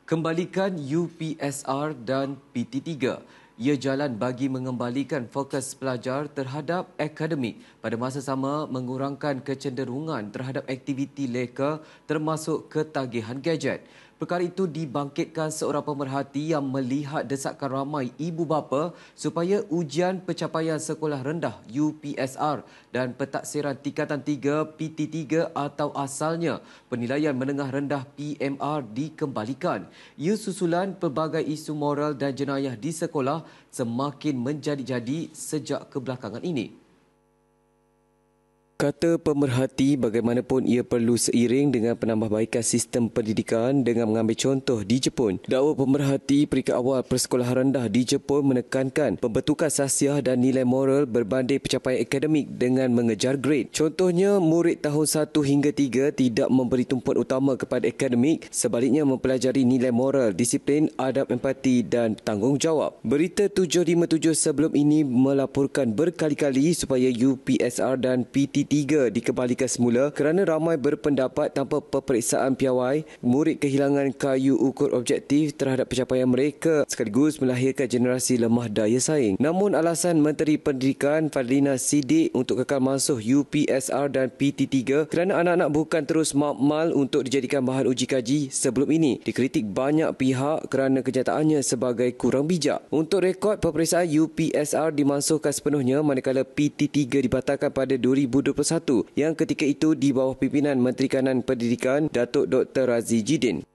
Kembalikan UPSR dan PT3. Ia jalan bagi mengembalikan fokus pelajar terhadap akademik, pada masa sama mengurangkan kecenderungan terhadap aktiviti leka termasuk ketagihan gadget. Perkara itu dibangkitkan seorang pemerhati yang melihat desakan ramai ibu bapa supaya ujian pencapaian sekolah rendah UPSR dan pentaksiran tingkatan 3 PT3 atau asalnya penilaian menengah rendah PMR dikembalikan. Ia susulan pelbagai isu moral dan jenayah di sekolah semakin menjadi-jadi sejak kebelakangan ini. Kata pemerhati, bagaimanapun ia perlu seiring dengan penambahbaikan sistem pendidikan dengan mengambil contoh di Jepun. Dakwa pemerhati peringkat awal persekolahan rendah di Jepun menekankan pembentukan sasiah dan nilai moral berbanding pencapaian akademik dengan mengejar grade. Contohnya, murid tahun 1 hingga 3 tidak memberi tumpuan utama kepada akademik, sebaliknya mempelajari nilai moral, disiplin, adab, empati dan tanggungjawab. Berita 757 sebelum ini melaporkan berkali-kali supaya UPSR dan PT3 dikembalikan semula kerana ramai berpendapat tanpa peperiksaan piawai, murid kehilangan kayu ukur objektif terhadap pencapaian mereka sekaligus melahirkan generasi lemah daya saing. Namun alasan Menteri Pendidikan Fadlina Siddiq untuk kekal masuk UPSR dan PT3 kerana anak-anak bukan terus makmal untuk dijadikan bahan uji kaji sebelum ini dikritik banyak pihak kerana kenyataannya sebagai kurang bijak. Untuk rekod, peperiksaan UPSR dimansuhkan sepenuhnya manakala PT3 dibatalkan pada 2021 yang ketika itu di bawah pimpinan Menteri Kanan Pendidikan Datuk Dr. Razi Jidin.